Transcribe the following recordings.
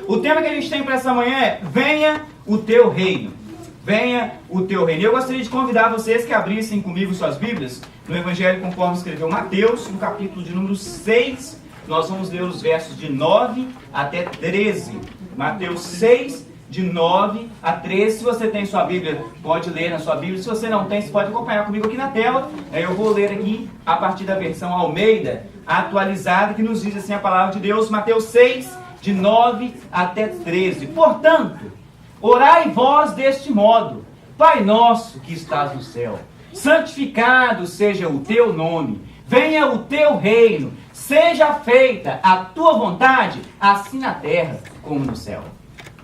O tema que a gente tem para essa manhã é: venha o teu reino. Venha o teu reino. Eu gostaria de convidar vocês que abrissem comigo suas Bíblias no Evangelho conforme escreveu Mateus, no capítulo de número 6. Nós vamos ler os versos de 9 até 13. Mateus 6, de 9 a 13. Se você tem sua Bíblia, pode ler na sua Bíblia. Se você não tem, você pode acompanhar comigo aqui na tela. Eu vou ler aqui a partir da versão Almeida atualizada, que nos diz assim a palavra de Deus. Mateus 6, de 9 até 13. Portanto, orai vós deste modo: Pai nosso que estás no céu, santificado seja o teu nome, venha o teu reino, seja feita a tua vontade, assim na terra como no céu.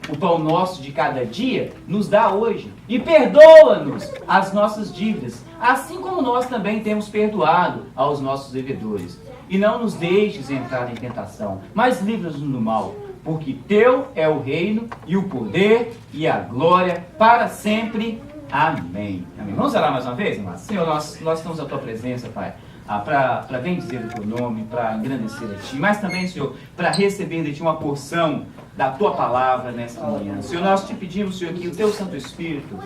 O pão nosso de cada dia nos dá hoje, e perdoa-nos as nossas dívidas, assim como nós também temos perdoado aos nossos devedores. E não nos deixes entrar em tentação, mas livra-nos do mal, porque teu é o reino, e o poder, e a glória, para sempre. Amém. Amém. Vamos orar mais uma vez, amados? Senhor, nós estamos à tua presença, Pai, para bendizer o teu nome, para engrandecer a ti, mas também, Senhor, para receber de ti uma porção da tua palavra nesta manhã. Senhor, nós te pedimos, Senhor, que o teu Santo Espírito,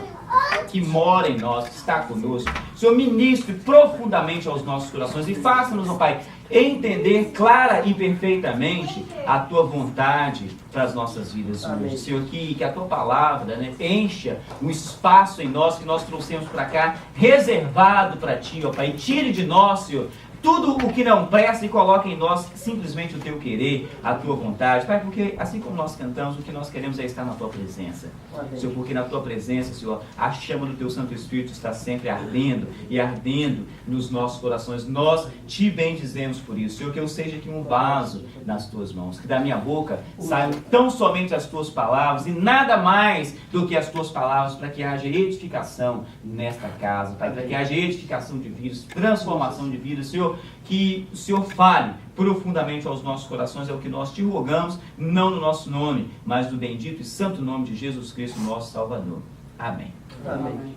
que mora em nós, que está conosco, Senhor, ministre profundamente aos nossos corações e faça-nos, ó Pai, entender clara e perfeitamente a tua vontade para as nossas vidas hoje. Senhor, que a tua palavra, né, encha o espaço em nós que nós trouxemos para cá, reservado para ti, ó Pai. Tire de nós, Senhor, tudo o que não presta e coloque em nós simplesmente o teu querer, a tua vontade. Pai, porque assim como nós cantamos, o que nós queremos é estar na tua presença. Senhor, porque na tua presença, Senhor, a chama do teu Santo Espírito está sempre ardendo e ardendo nos nossos corações. Nós te bendizemos por isso. Senhor, que eu seja aqui um vaso nas tuas mãos, que da minha boca saiam tão somente as tuas palavras e nada mais do que as tuas palavras, para que haja edificação nesta casa, Pai, para que haja edificação de vidas, transformação de vidas. Senhor, que o Senhor fale profundamente aos nossos corações, é o que nós te rogamos, não no nosso nome, mas no bendito e santo nome de Jesus Cristo, nosso Salvador. Amém. Amém.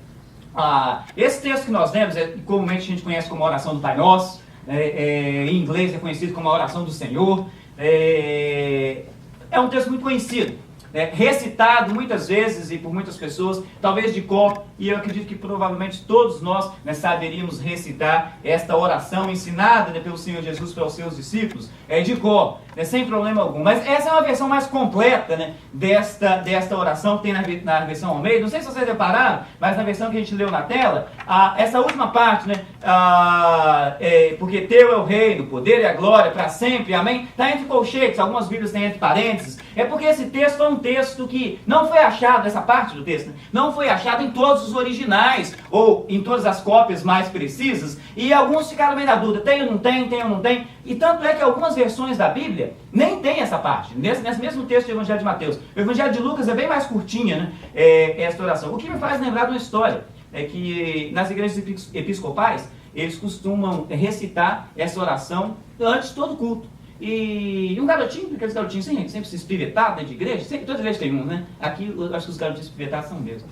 Esse texto que nós lemos, comumente a gente conhece como a oração do Pai Nosso, em inglês é conhecido como a oração do Senhor. É um texto muito conhecido, recitado muitas vezes e por muitas pessoas, talvez de cor, e eu acredito que provavelmente todos nós saberíamos recitar esta oração ensinada pelo Senhor Jesus para os seus discípulos, de cor, sem problema algum. Mas essa é uma versão mais completa, desta oração que tem na versão Almeida. Não sei se vocês repararam, mas na versão que a gente leu na tela, essa última parte, porque teu é o reino, o poder e a glória para sempre, amém, está entre colchetes, algumas Bíblias têm entre parênteses. É porque esse texto foi um texto que não foi achado, essa parte do texto, não foi achado em todos os originais, ou em todas as cópias mais precisas, e alguns ficaram meio na dúvida, tem ou não tem, tem ou não tem, e tanto é que algumas versões da Bíblia nem tem essa parte, nesse mesmo texto do Evangelho de Mateus. O Evangelho de Lucas é bem mais curtinha, esta oração. O que me faz lembrar de uma história, é que nas igrejas episcopais, eles costumam recitar essa oração antes de todo culto. E um garotinho, aqueles garotinhos sempre se espivetados dentro de igreja, toda igreja tem um, né? Aqui eu acho que os garotinhos espivetados são mesmo.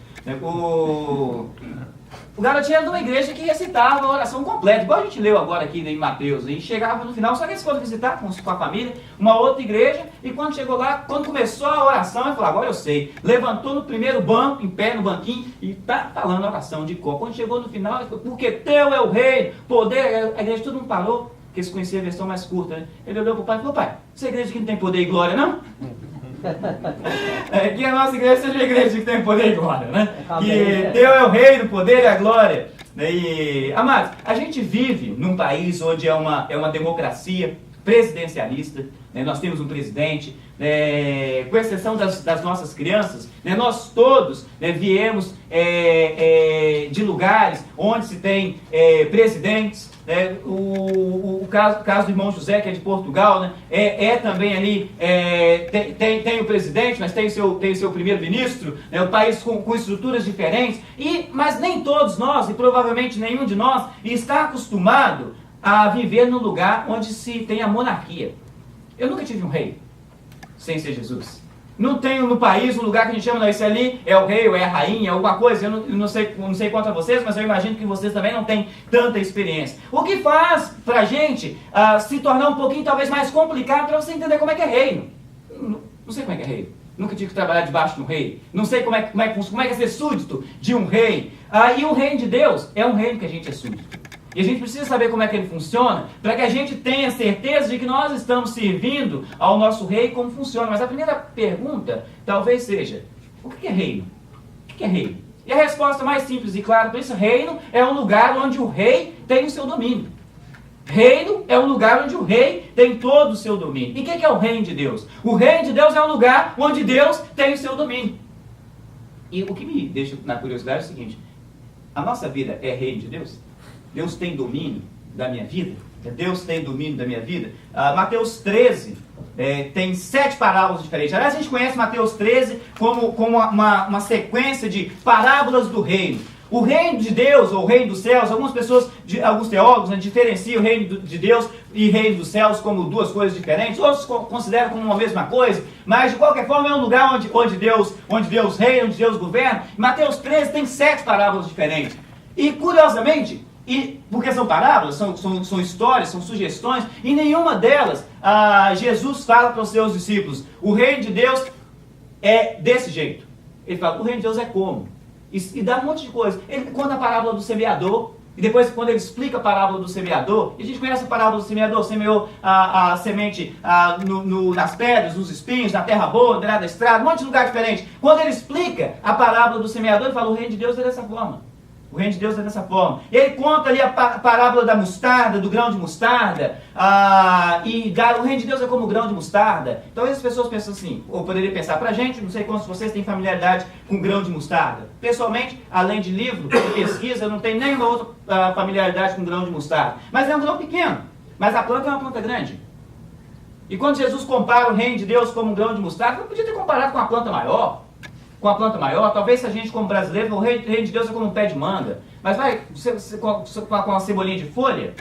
O garotinho era de uma igreja que recitava a oração completa, igual a gente leu agora aqui em Mateus, e chegava no final, só que eles foram visitar com a família uma outra igreja, e quando chegou lá, quando começou a oração, ele falou: agora eu sei. Levantou no primeiro banco, em pé no banquinho, e está falando a oração de cor. Quando chegou no final, ele falou: porque teu é o reino, poder, a igreja todo mundo parou, porque eles conheciam a versão mais curta, né? Ele olhou para o pai e falou: pai, essa igreja aqui não tem poder e glória, não? Que a nossa igreja seja a igreja que tem poder e glória, né? Que teu é o reino, o poder e a glória. E, amados, a gente vive num país onde é uma democracia presidencialista, nós temos um presidente, com exceção das nossas crianças, nós todos viemos de lugares onde se tem presidentes. O caso do irmão José, que é de Portugal, também ali, tem o presidente, mas tem o seu primeiro-ministro, o país com estruturas diferentes, mas nem todos nós, e provavelmente nenhum de nós, está acostumado a viver num lugar onde se tem a monarquia. Eu nunca tive um rei, sem ser Jesus. Não tenho no país um lugar que a gente chama, não, esse ali é o rei ou é a rainha, alguma coisa. Eu não sei quanto a vocês, mas eu imagino que vocês também não têm tanta experiência. O que faz pra gente se tornar um pouquinho talvez mais complicado para você entender como é que é reino. Não sei como é que é reino. Nunca tive que trabalhar debaixo de um rei. Não sei como é que é ser súdito de um rei. E o reino de Deus é um reino que a gente é súdito. E a gente precisa saber como é que ele funciona, para que a gente tenha certeza de que nós estamos servindo ao nosso rei como funciona. Mas a primeira pergunta talvez seja, o que é reino? O que é reino? E a resposta mais simples e clara para isso, reino é um lugar onde o rei tem o seu domínio. Reino é um lugar onde o rei tem todo o seu domínio. E o que é o reino de Deus? O reino de Deus é um lugar onde Deus tem o seu domínio. E o que me deixa na curiosidade é o seguinte, a nossa vida é reino de Deus? Deus tem domínio da minha vida? Deus tem domínio da minha vida? Mateus 13 tem 7 parábolas diferentes. Aliás, a gente conhece Mateus 13 como uma sequência de parábolas do reino. O reino de Deus, ou o reino dos céus, alguns teólogos diferenciam o reino de Deus e o reino dos céus como duas coisas diferentes, outros consideram como uma mesma coisa, mas de qualquer forma é um lugar onde Deus reina, onde Deus governa. Mateus 13 tem 7 parábolas diferentes. E curiosamente, porque são parábolas, são histórias, são sugestões, e nenhuma delas Jesus fala para os seus discípulos, o reino de Deus é desse jeito. Ele fala, o reino de Deus é como? E dá um monte de coisa. Ele conta a parábola do semeador, e depois quando ele explica a parábola do semeador, e a gente conhece a parábola do semeador, semeou a semente nas pedras, nos espinhos, na terra boa, na beirada da estrada, um monte de lugar diferente. Quando ele explica a parábola do semeador, ele fala, o reino de Deus é dessa forma. O reino de Deus é dessa forma. E ele conta ali a parábola da mostarda, do grão de mostarda. O reino de Deus é como o grão de mostarda. Talvez as pessoas pensam assim, ou poderiam pensar pra gente, não sei quantos de vocês têm familiaridade com grão de mostarda. Pessoalmente, além de livro, de pesquisa, eu não tenho nenhuma outra familiaridade com grão de mostarda. Mas é um grão pequeno. Mas a planta é uma planta grande. E quando Jesus compara o reino de Deus como um grão de mostarda, não podia ter comparado com a planta maior. Talvez se a gente como brasileiro, o reino de Deus é como um pé de manga. Mas com a cebolinha de folha,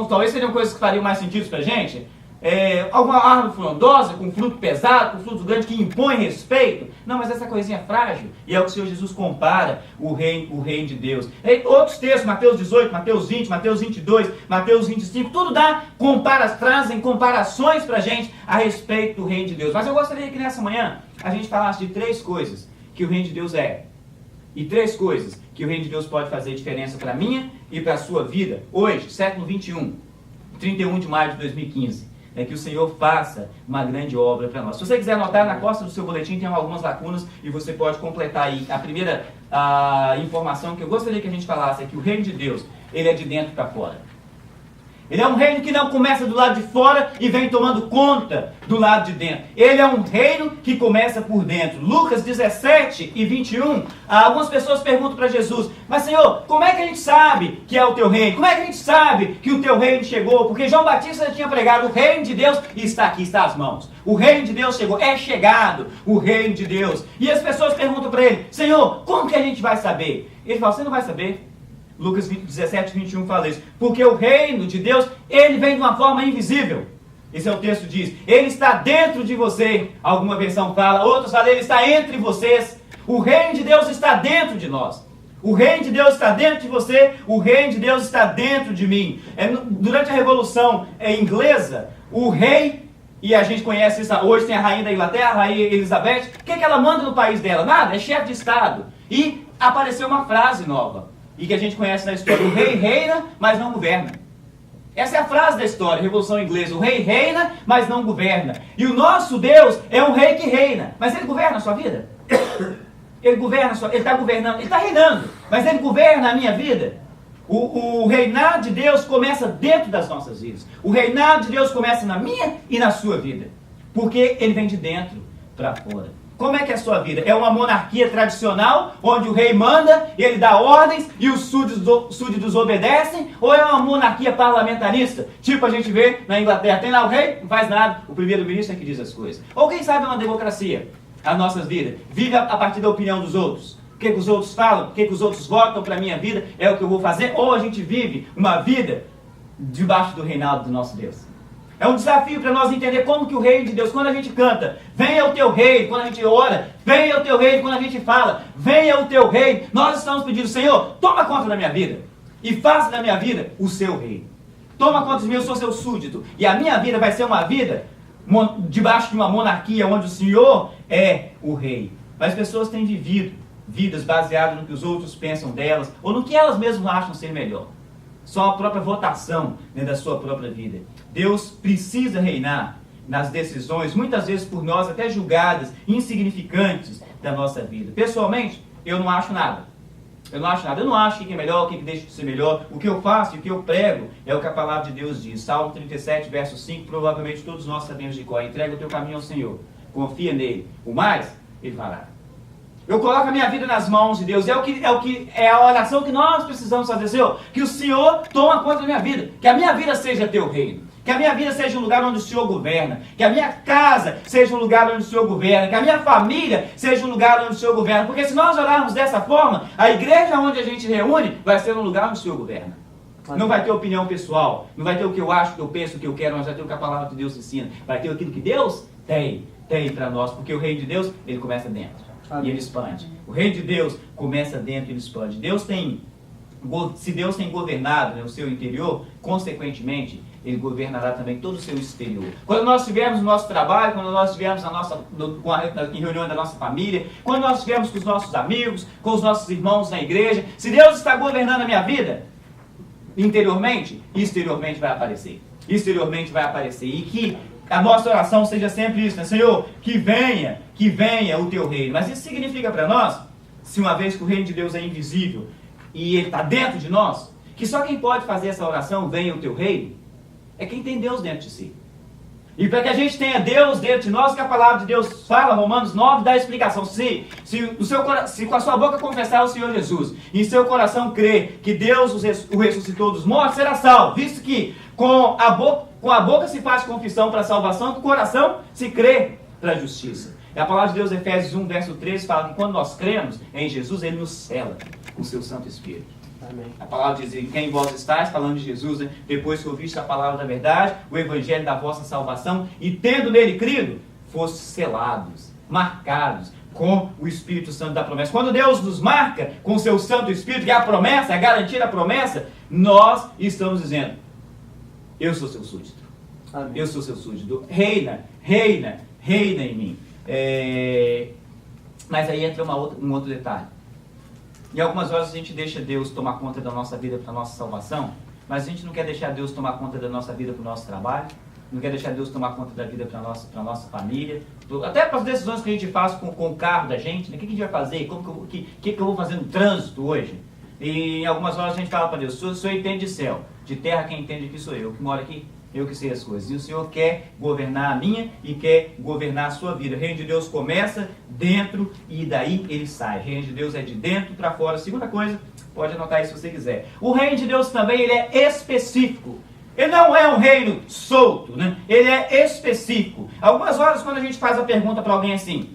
talvez seriam coisas que fariam mais sentido pra gente. Alguma árvore frondosa, com fruto pesado, com fruto grande, que impõe respeito. Não, mas essa coisinha frágil. E é o que o Senhor Jesus compara o reino de Deus. Outros textos, Mateus 18, Mateus 20, Mateus 22, Mateus 25, tudo trazem comparações pra gente a respeito do reino de Deus. Mas eu gostaria que nessa manhã a gente falasse de 3 coisas que o reino de Deus é. E 3 coisas que o reino de Deus pode fazer diferença para a minha e para a sua vida. Hoje, século 21, 31 de maio de 2015. Que o Senhor faça uma grande obra para nós. Se você quiser anotar, na costa do seu boletim tem algumas lacunas e você pode completar aí. A primeira informação que eu gostaria que a gente falasse é que o reino de Deus, ele é de dentro para fora. Ele é um reino que não começa do lado de fora e vem tomando conta do lado de dentro. Ele é um reino que começa por dentro. Lucas 17 e 21, algumas pessoas perguntam para Jesus, mas Senhor, como é que a gente sabe que é o teu reino? Como é que a gente sabe que o teu reino chegou? Porque João Batista já tinha pregado, o reino de Deus está aqui, está às mãos. O reino de Deus chegou, é chegado o reino de Deus. E as pessoas perguntam para ele, Senhor, como que a gente vai saber? Ele fala, você não vai saber. Lucas 17, 21 fala isso. Porque o reino de Deus, ele vem de uma forma invisível. Esse é o texto diz. Ele está dentro de você. Alguma versão fala. Outros falam, ele está entre vocês. O reino de Deus está dentro de nós. O reino de Deus está dentro de você. O reino de Deus está dentro de mim. Durante a Revolução Inglesa, o rei, e a gente conhece isso hoje, tem a rainha da Inglaterra, a rainha Elizabeth. O que ela manda no país dela? Nada, é chefe de Estado. E apareceu uma frase nova. E que a gente conhece na história, o rei reina, mas não governa. Essa é a frase da história, Revolução Inglesa, o rei reina, mas não governa. E o nosso Deus é um rei que reina, mas ele governa a sua vida? Ele está governando, ele está reinando, mas ele governa a minha vida? O reinado de Deus começa dentro das nossas vidas. O reinado de Deus começa na minha e na sua vida. Porque ele vem de dentro para fora. Como é que é a sua vida? É uma monarquia tradicional, onde o rei manda, ele dá ordens e os súditos obedecem? Ou é uma monarquia parlamentarista? Tipo a gente vê na Inglaterra, tem lá o rei, não faz nada, o primeiro-ministro é que diz as coisas. Ou quem sabe é uma democracia, as nossas vidas. Vive a partir da opinião dos outros. O que os outros falam, o que os outros votam para a minha vida, é o que eu vou fazer. Ou a gente vive uma vida debaixo do reinado do nosso Deus. É um desafio para nós entender como que o reino de Deus, quando a gente canta, venha o teu reino, quando a gente ora, venha o teu reino, quando a gente fala, venha o teu reino, nós estamos pedindo, Senhor, toma conta da minha vida e faça da minha vida o seu reino. Toma conta de mim, eu sou seu súdito, e a minha vida vai ser uma vida debaixo de uma monarquia, onde o Senhor é o rei. Mas as pessoas têm vivido vidas baseadas no que os outros pensam delas, ou no que elas mesmas acham ser melhor. Só a própria votação, né, da sua própria vida. Deus precisa reinar nas decisões, muitas vezes por nós até julgadas, insignificantes da nossa vida. Pessoalmente, eu não acho nada. Eu não acho nada. Eu não acho o que é melhor, o que deixa de ser melhor. O que eu faço e o que eu prego é o que a palavra de Deus diz. Salmo 37, verso 5, provavelmente todos nós sabemos de cor. Entrega o teu caminho ao Senhor. Confia nele. O mais, ele fará. Eu coloco a minha vida nas mãos de Deus. É a oração que nós precisamos fazer, Senhor. Que o Senhor toma conta da minha vida. Que a minha vida seja teu reino. Que a minha vida seja um lugar onde o Senhor governa. Que a minha casa seja um lugar onde o Senhor governa. Que a minha família seja um lugar onde o Senhor governa. Porque se nós orarmos dessa forma, a igreja onde a gente reúne vai ser um lugar onde o Senhor governa. Não vai ter opinião pessoal. Não vai ter o que eu acho, o que eu penso, o que eu quero. Mas vai ter o que a palavra de Deus ensina. Vai ter aquilo que Deus tem para nós. Porque o reino de Deus, ele começa dentro. Amém. E ele expande. O reino de Deus começa dentro e ele expande. Se Deus tem governado, né, o seu interior, consequentemente, ele governará também todo o seu exterior. Quando nós estivermos no nosso trabalho, quando nós estivermos em reunião da nossa família, quando nós estivermos com os nossos amigos, com os nossos irmãos na igreja, se Deus está governando a minha vida, interiormente, exteriormente vai aparecer. Exteriormente vai aparecer. E que a nossa oração seja sempre isso, né? Senhor, que venha o teu reino. Mas isso significa para nós, se uma vez que o reino de Deus é invisível e ele está dentro de nós, que só quem pode fazer essa oração, venha o teu reino, é quem tem Deus dentro de si. E para que a gente tenha Deus dentro de nós, que a palavra de Deus fala, Romanos 9, dá a explicação. Se com a sua boca confessar o Senhor Jesus, e em seu coração crer que Deus o ressuscitou dos mortos, será salvo. Visto que com a boca se faz confissão para a salvação, com o coração se crê para a justiça. E a palavra de Deus, Efésios 1, verso 13, fala que quando nós cremos em Jesus, ele nos sela com o seu Santo Espírito. Amém. A palavra diz: em quem vós estáis, falando de Jesus, né? Depois que ouviste a palavra da verdade, o evangelho da vossa salvação, e tendo nele crido, fostes selados, marcados com o Espírito Santo da promessa. Quando Deus nos marca com o seu Santo Espírito, que é a promessa, é a garantia da promessa, nós estamos dizendo: eu sou seu súdito. Amém. Eu sou seu súdito. Reina em mim. Mas aí entra um outro detalhe. Em algumas horas a gente deixa Deus tomar conta da nossa vida para a nossa salvação, mas a gente não quer deixar Deus tomar conta da nossa vida para o nosso trabalho, não quer deixar Deus tomar conta da vida para a nossa família, até para as decisões que a gente faz com o carro da gente, né? O que a gente vai fazer, o que eu vou fazer no trânsito hoje. E em algumas horas a gente fala para Deus: o Senhor entende de céu, de terra quem entende aqui sou eu, que moro aqui, eu que sei as coisas. E o Senhor quer governar a minha e quer governar a sua vida. O reino de Deus começa dentro e daí ele sai. O reino de Deus é de dentro para fora. Segunda coisa, pode anotar aí se você quiser. O reino de Deus também ele é específico. Ele não é um reino solto, né? Ele é específico. Algumas horas quando a gente faz a pergunta para alguém assim: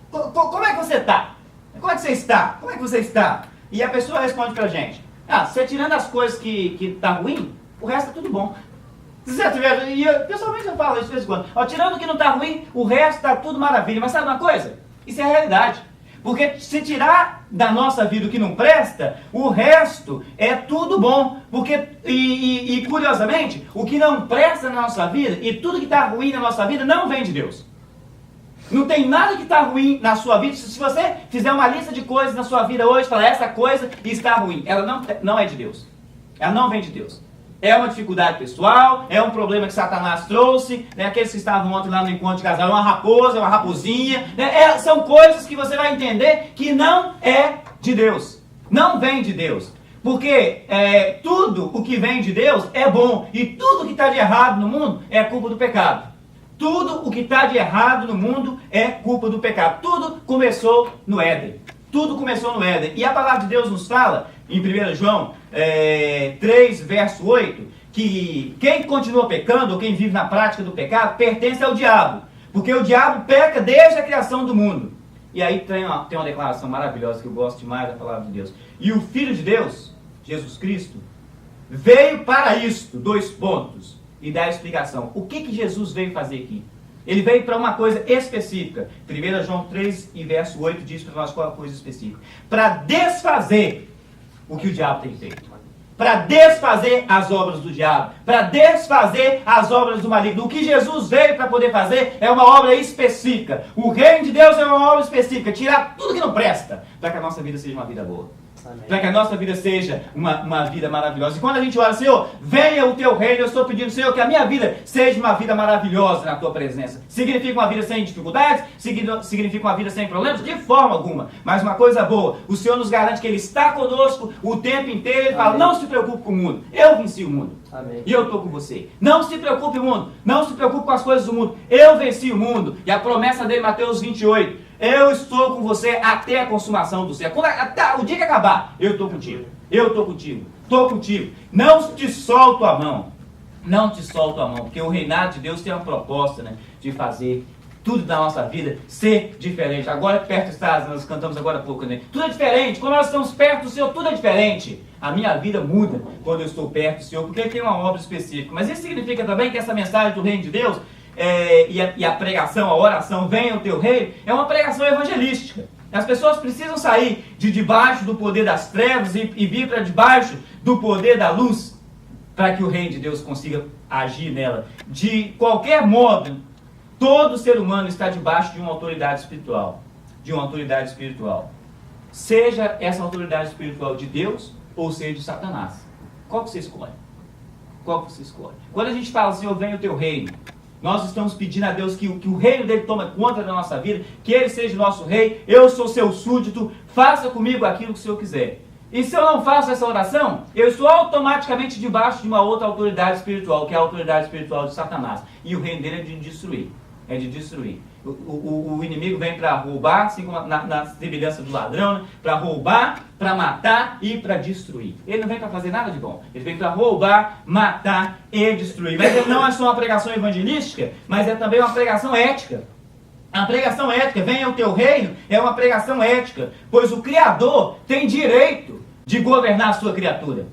como é que você está? Como é que você está? Como é que você está? E a pessoa responde para a gente: você tirando as coisas que tá ruim, o resto é tudo bom. E pessoalmente eu falo isso de vez em quando. Tirando o que não tá ruim, o resto tá tudo maravilha. Mas sabe uma coisa? Isso é a realidade. Porque se tirar da nossa vida o que não presta, o resto é tudo bom. E curiosamente, o que não presta na nossa vida e tudo que está ruim na nossa vida não vem de Deus. Não tem nada que está ruim na sua vida. Se você fizer uma lista de coisas na sua vida hoje, falar essa coisa está ruim, ela não é de Deus. Ela não vem de Deus. É uma dificuldade pessoal, é um problema que Satanás trouxe, né? Aqueles que estavam ontem lá no encontro de casal, uma raposa, uma raposinha, né? São coisas que você vai entender que não é de Deus. Não vem de Deus. Porque tudo o que vem de Deus é bom. E tudo que está de errado no mundo é culpa do pecado. Tudo o que está de errado no mundo é culpa do pecado. Tudo começou no Éden. Tudo começou no Éden. E a palavra de Deus nos fala, em 1 João 3, verso 8, que quem continua pecando, ou quem vive na prática do pecado, pertence ao diabo. Porque o diabo peca desde a criação do mundo. E aí tem uma declaração maravilhosa que eu gosto demais da palavra de Deus. E o Filho de Deus, Jesus Cristo, veio para isto, 2 pontos. E dá a explicação. O que Jesus veio fazer aqui? Ele veio para uma coisa específica. 1 João 3 e verso 8 diz para nós qual é a coisa específica. Para desfazer o que o diabo tem feito. para desfazer as obras do diabo, para desfazer as obras do maligno. O que Jesus veio para poder fazer é uma obra específica. O reino de Deus é uma obra específica, tirar tudo que não presta, para que a nossa vida seja uma vida boa. Para que a nossa vida seja uma vida maravilhosa. E quando a gente ora, Senhor, venha o teu reino, eu estou pedindo, Senhor, que a minha vida seja uma vida maravilhosa na tua presença. Significa uma vida sem dificuldades? Significa uma vida sem problemas? De forma alguma. Mas uma coisa boa, o Senhor nos garante que Ele está conosco o tempo inteiro. Ele fala, não se preocupe com o mundo, eu venci o mundo. Amém. E eu estou com você. Não se preocupe, mundo, não se preocupe com as coisas do mundo, eu venci o mundo. E a promessa dele, Mateus 28, eu estou com você até a consumação do céu. O dia que acabar, eu estou contigo. Eu estou contigo. Estou contigo. Não te solto a mão. Não te solto a mão. Porque o reinado de Deus tem uma proposta, né, de fazer tudo da nossa vida ser diferente. Agora perto estás, nós cantamos agora há pouco, né? Tudo é diferente. Quando nós estamos perto do Senhor, tudo é diferente. A minha vida muda quando eu estou perto do Senhor, porque Ele tem uma obra específica. Mas isso significa também que essa mensagem do reino de Deus e a pregação, a oração, venha o teu reino, é uma pregação evangelística. As pessoas precisam sair de debaixo do poder das trevas e vir para debaixo do poder da luz, para que o reino de Deus consiga agir nela. De qualquer modo, todo ser humano está debaixo de uma autoridade espiritual. De uma autoridade espiritual. Seja essa autoridade espiritual de Deus ou seja de Satanás. Qual que você escolhe? Qual que você escolhe? Quando a gente fala, Senhor, venha o teu reino, nós estamos pedindo a Deus que o reino dele tome conta da nossa vida, que ele seja o nosso rei, eu sou seu súdito, faça comigo aquilo que o Senhor quiser. E se eu não faço essa oração, eu estou automaticamente debaixo de uma outra autoridade espiritual, que é a autoridade espiritual de Satanás. E o reino dele é de destruir. É de destruir. O inimigo vem para roubar, assim como na semelhança do ladrão, né? Para roubar, para matar e para destruir. Ele não vem para fazer nada de bom. Ele vem para roubar, matar e destruir. Mas ele não é só uma pregação evangelística, mas é também uma pregação ética. A pregação ética, venha o teu reino, é uma pregação ética, pois o Criador tem direito de governar a sua criatura.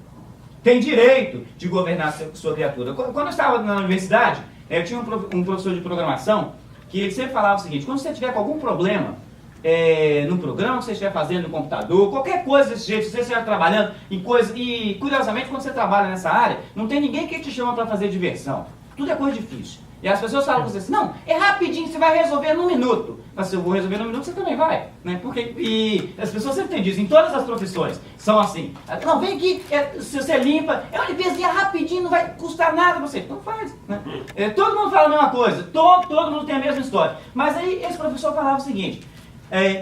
Tem direito de governar a sua criatura. Quando eu estava na universidade, eu tinha um professor de programação que ele sempre falava o seguinte: quando você tiver com algum problema no programa que você estiver fazendo no computador, qualquer coisa desse jeito, se você estiver trabalhando em coisa, e curiosamente quando você trabalha nessa área, não tem ninguém que te chama para fazer diversão. Tudo é coisa difícil. E as pessoas falam para você assim: não, é rapidinho, você vai resolver num minuto. Mas se eu vou resolver num minuto, você também vai. Né? E as pessoas sempre têm disso, em todas as profissões, são assim. Não, vem aqui, se você limpa, é uma limpezinha rapidinho, não vai custar nada para você. Então faz. Né? Todo mundo fala a mesma coisa, todo mundo tem a mesma história. Mas aí esse professor falava o seguinte: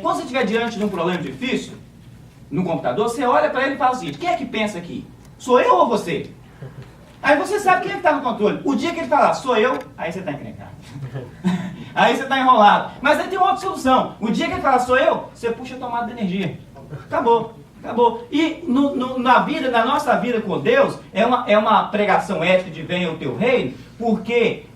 quando você estiver diante de um problema difícil, no computador, você olha para ele e fala o seguinte: quem é que pensa aqui? Sou eu ou você? Aí você sabe quem é que está no controle. O dia que ele falar, sou eu, aí você está encrencado. Aí você está enrolado. Mas aí tem uma outra solução. O dia que ele falar, sou eu, você puxa a tomada de energia. Acabou. Acabou. E na nossa vida com Deus, é uma pregação ética de venha o teu reino, porque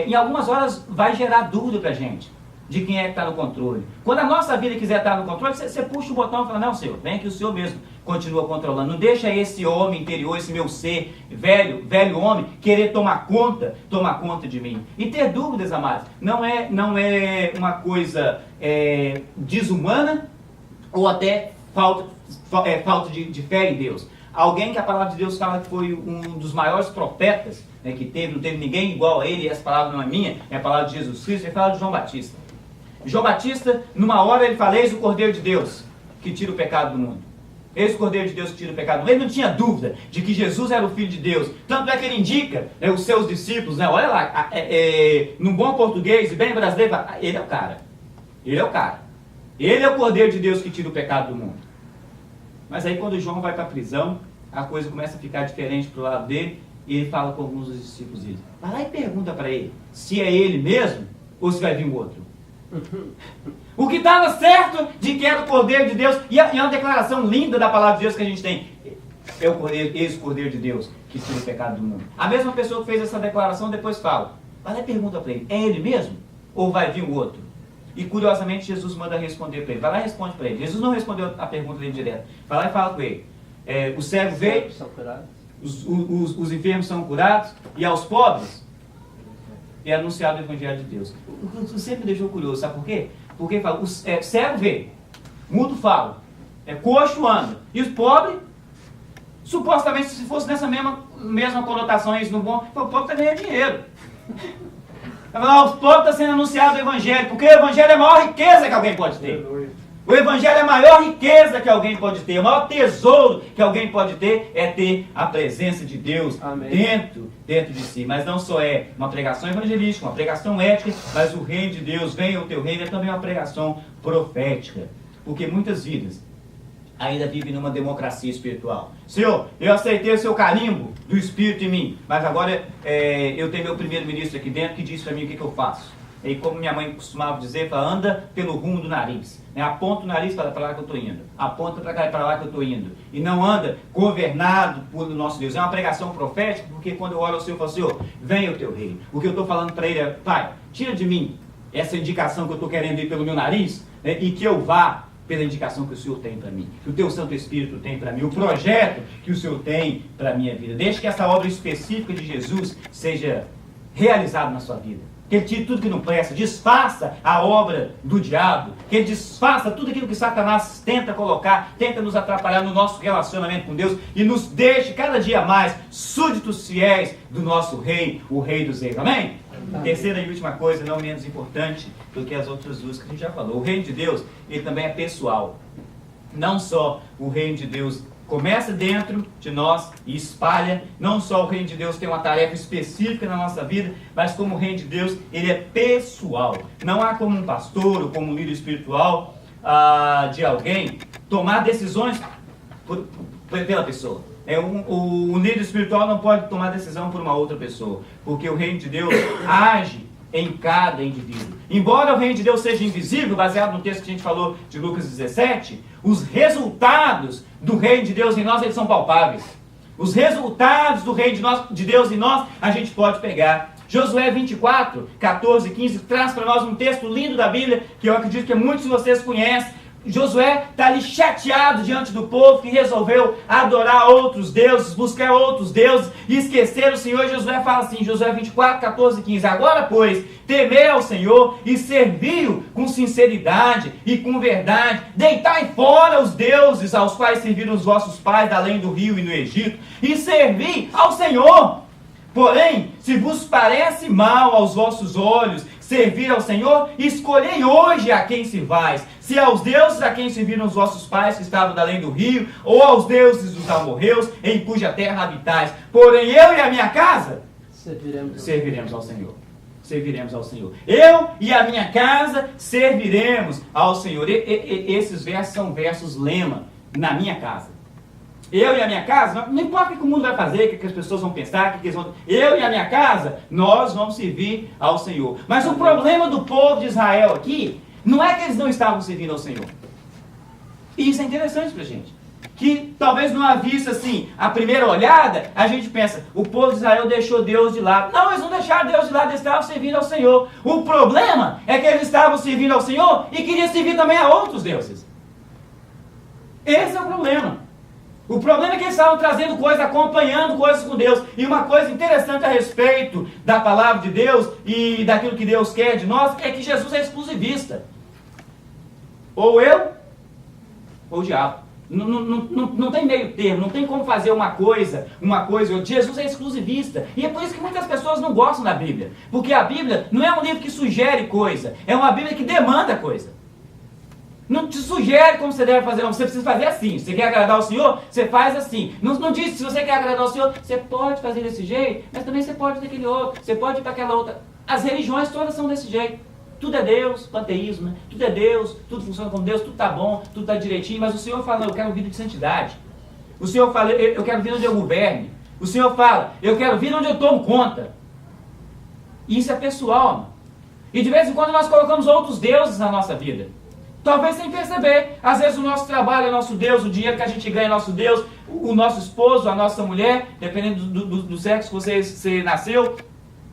em algumas horas vai gerar dúvida para a gente de quem é que está no controle. Quando a nossa vida quiser estar no controle, você puxa o botão e fala: não, Senhor, vem que o Senhor mesmo continua controlando. Não deixa esse homem interior, esse meu ser, velho homem, querer tomar conta de mim. E ter dúvidas, amados, não é uma coisa desumana ou até falta de fé em Deus. Alguém que a palavra de Deus fala que foi um dos maiores profetas, né, que não teve ninguém igual a ele, e essa palavra não é minha, é a palavra de Jesus Cristo, ele fala de João Batista. João Batista, numa hora ele fala: eis o Cordeiro de Deus que tira o pecado do mundo. Eis o Cordeiro de Deus que tira o pecado do mundo. Ele não tinha dúvida de que Jesus era o Filho de Deus. Tanto é que ele indica os seus discípulos, né, olha lá, num bom português e bem brasileiro, ele é o cara. Ele é o cara. Ele é o Cordeiro de Deus que tira o pecado do mundo. Mas aí quando João vai para a prisão, a coisa começa a ficar diferente para o lado dele, e ele fala com alguns dos discípulos dele. Vai lá e pergunta para ele se é ele mesmo ou se vai vir um outro. O que estava certo de que era o Cordeiro de Deus, e é uma declaração linda da palavra de Deus que a gente tem: é o Cordeiro, eis o Cordeiro de Deus que tira o pecado do mundo. A mesma pessoa que fez essa declaração depois fala: vai lá e pergunta para ele, é ele mesmo ou vai vir o outro? E curiosamente Jesus manda responder para ele. Vai lá e responde para ele. Jesus não respondeu a pergunta dele direto. Vai lá e fala com ele: o cego veio, os enfermos são curados, e aos pobres é anunciado o Evangelho de Deus. Isso sempre me deixou curioso, sabe por quê? Porque ele fala: cego vê, mudo fala, coxo anda, e os pobres Supostamente, se fosse nessa mesma conotação, isso no bom, o povo está ganhando dinheiro. O povo está sendo anunciado o Evangelho, porque o Evangelho é a maior riqueza que alguém pode ter. O Evangelho é a maior riqueza que alguém pode ter. O maior tesouro que alguém pode ter é ter a presença de Deus dentro de si. Mas não só é uma pregação evangelística, uma pregação ética, mas o reino de Deus, venha o teu reino, é também uma pregação profética. Porque muitas vidas ainda vivem numa democracia espiritual. Senhor, eu aceitei o seu carimbo do Espírito em mim, mas agora eu tenho meu primeiro-ministro aqui dentro que diz para mim o que eu faço. E como minha mãe costumava dizer, fala, anda pelo rumo do nariz. Aponta o nariz para lá que eu estou indo. Aponta para lá que eu estou indo. E não anda governado por nosso Deus. É uma pregação profética, porque quando eu oro ao Senhor, eu falo, Senhor, venha o teu reino. O que eu estou falando para ele é, Pai, tira de mim essa indicação que eu estou querendo ir pelo meu nariz, né, e que eu vá pela indicação que o Senhor tem para mim, que o teu Santo Espírito tem para mim, o projeto que o Senhor tem para a minha vida. Deixe que essa obra específica de Jesus seja realizada na sua vida. Que ele tire tudo que não presta, desfaça a obra do diabo, que ele desfaça tudo aquilo que Satanás tenta colocar, tenta nos atrapalhar no nosso relacionamento com Deus e nos deixe cada dia mais súditos fiéis do nosso rei, o rei dos reis. Amém? Terceira e última coisa, não menos importante do que as outras duas que a gente já falou. O reino de Deus, ele também é pessoal. Não só o reino de Deus começa dentro de nós e espalha. Não só o reino de Deus tem uma tarefa específica na nossa vida, mas como o reino de Deus, ele é pessoal. Não há como um pastor ou como um líder espiritual de alguém tomar decisões pela pessoa. O líder espiritual não pode tomar decisão por uma outra pessoa, porque o reino de Deus age em cada indivíduo. Embora o reino de Deus seja invisível, baseado no texto que a gente falou de Lucas 17, os resultados do reino de Deus em nós, eles são palpáveis. Os resultados do reino de Deus em nós, a gente pode pegar. Josué 24, 14 e 15 traz para nós um texto lindo da Bíblia, que eu acredito que muitos de vocês conhecem. Josué está ali chateado diante do povo que resolveu adorar outros deuses, buscar outros deuses e esquecer o Senhor. Josué fala assim, Josué 24, 14 e 15, agora pois, temei ao Senhor e servi-o com sinceridade e com verdade, deitai fora os deuses aos quais serviram os vossos pais além do rio e no Egito, e servi ao Senhor. Porém, se vos parece mal aos vossos olhos servir ao Senhor, escolhei hoje a quem servais, se aos deuses a quem serviram os vossos pais que estavam além do rio, ou aos deuses dos amorreus, em cuja terra habitais. Porém, eu e a minha casa serviremos ao Senhor. Serviremos ao Senhor. Eu e a minha casa serviremos ao Senhor. Esses versos são versos lema, na minha casa. Eu e a minha casa, não importa o que o mundo vai fazer, o que as pessoas vão pensar, eu e a minha casa, nós vamos servir ao Senhor. Mas o problema do povo de Israel aqui, não é que eles não estavam servindo ao Senhor. E isso é interessante pra gente. Que talvez numa vista assim, à primeira olhada, a gente pensa, o povo de Israel deixou Deus de lado. Não, eles não deixaram Deus de lado, eles estavam servindo ao Senhor. O problema é que eles estavam servindo ao Senhor e queriam servir também a outros deuses. Esse é o problema. O problema é que eles estavam trazendo coisas, acompanhando coisas com Deus. E uma coisa interessante a respeito da palavra de Deus e daquilo que Deus quer de nós, é que Jesus é exclusivista. Ou eu, ou o diabo. Não tem meio termo, não tem como fazer uma coisa. Jesus é exclusivista. E é por isso que muitas pessoas não gostam da Bíblia. Porque a Bíblia não é um livro que sugere coisa, é uma Bíblia que demanda coisa. Não te sugere como você deve fazer, não. Você precisa fazer assim. Se você quer agradar ao Senhor, você faz assim. Não diz, se você quer agradar ao Senhor, você pode fazer desse jeito, mas também você pode daquele outro, você pode ir para aquela outra. As religiões todas são desse jeito. Tudo é Deus, panteísmo, né? Tudo é Deus, tudo funciona como Deus, tudo está bom, tudo está direitinho, mas o Senhor fala, eu quero vida de santidade. O Senhor fala, eu quero vida onde eu governe. O Senhor fala, eu quero vida onde eu tomo conta. E isso é pessoal, mano. E de vez em quando nós colocamos outros deuses na nossa vida. Talvez sem perceber. Às vezes o nosso trabalho é nosso Deus, o dinheiro que a gente ganha é nosso Deus, o nosso esposo, a nossa mulher, dependendo do sexo que você nasceu,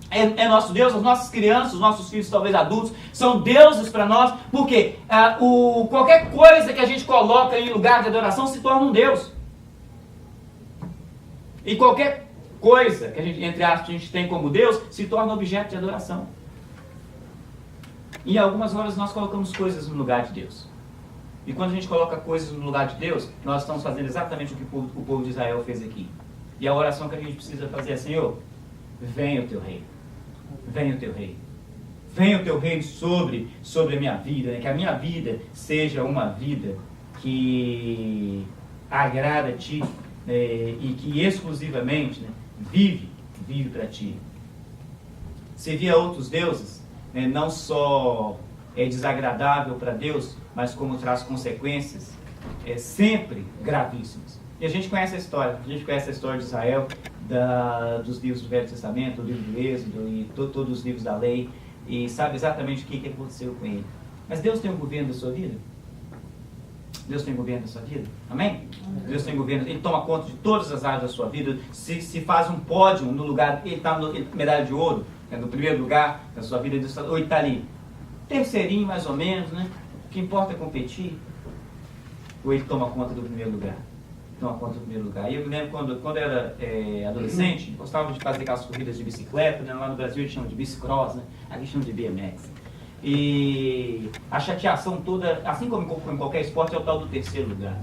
é nosso Deus, as nossas crianças, os nossos filhos, talvez adultos, são deuses para nós, porque qualquer coisa que a gente coloca em lugar de adoração se torna um Deus. E qualquer coisa que a gente, entre aspas, a gente tem como Deus, se torna objeto de adoração. E algumas horas nós colocamos coisas no lugar de Deus. E quando a gente coloca coisas no lugar de Deus, nós estamos fazendo exatamente o que o povo de Israel fez aqui. E a oração que a gente precisa fazer é: Senhor, venha o teu reino. Venha o teu reino. Venha o teu reino sobre a minha vida, né? Que a minha vida seja uma vida que agrada a Ti, e que exclusivamente, né, vive para Ti. Servir a outros deuses, né, não só é desagradável para Deus, mas como traz consequências sempre gravíssimas. E a gente conhece a história de Israel, dos livros do Velho Testamento, o livro do Êxodo e todos os livros da lei, e sabe exatamente o que aconteceu com ele. Mas Deus tem o governo da sua vida? Deus tem governo da sua vida? Amém? Deus tem governo, Ele toma conta de todas as áreas da sua vida. Se faz um pódio no lugar, Ele está na medalha de ouro, no primeiro lugar da sua vida, ou Ele está ali, terceirinho mais ou menos, né? O que importa é competir, ou Ele toma conta do primeiro lugar? Toma conta do primeiro lugar. E eu me lembro quando eu era adolescente, gostava de fazer aquelas corridas de bicicleta, né? Lá no Brasil eles chamam de bicicross, né? Aqui chamam de BMX. E a chateação toda, assim como em qualquer esporte, é o tal do terceiro lugar.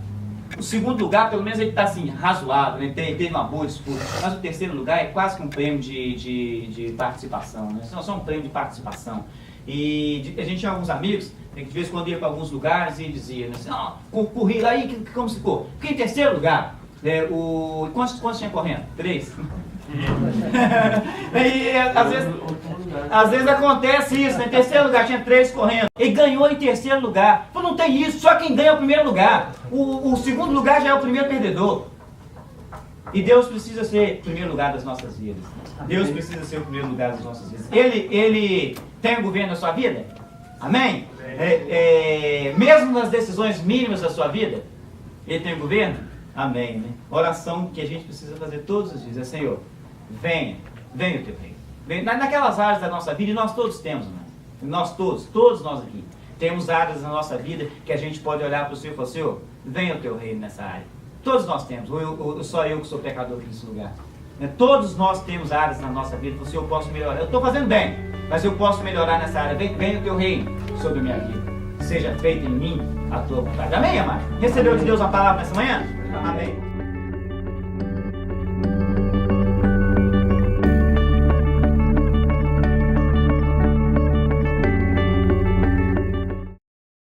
O segundo lugar, pelo menos ele está assim, razoável, né? Teve uma boa disputa. Mas o terceiro lugar é quase que um prêmio de participação, né? Só um prêmio de participação. E a gente tinha alguns amigos que de vez em quando ia para alguns lugares e dizia, né, assim: corri lá, e como se ficou? Fiquei em terceiro lugar. Quantos tinha correndo? 3. E às vezes acontece isso, né? Em terceiro lugar tinha 3 correndo. Ele ganhou em terceiro lugar. Falou: não tem isso, só quem ganha é o primeiro lugar. O segundo lugar já é o primeiro perdedor. E Deus precisa ser o primeiro lugar das nossas vidas. Deus precisa ser o primeiro lugar das nossas vidas. Ele tem o governo da sua vida? Amém? Mesmo nas decisões mínimas da sua vida, Ele tem o governo? Amém, né? Oração que a gente precisa fazer todos os dias é: Senhor, venha o teu reino. Naquelas áreas da nossa vida, e nós todos temos, né? Nós todos nós aqui, temos áreas na nossa vida que a gente pode olhar para o Senhor e falar: Senhor, venha o teu reino nessa área. Todos nós temos, ou só eu que sou pecador aqui nesse lugar. Todos nós temos áreas na nossa vida que o Senhor posso melhorar. Eu estou fazendo bem, mas eu posso melhorar nessa área. Venha o teu reino sobre a minha vida. Seja feita em mim a tua vontade. Amém, amado? Recebeu de Deus a palavra nessa manhã? Amém.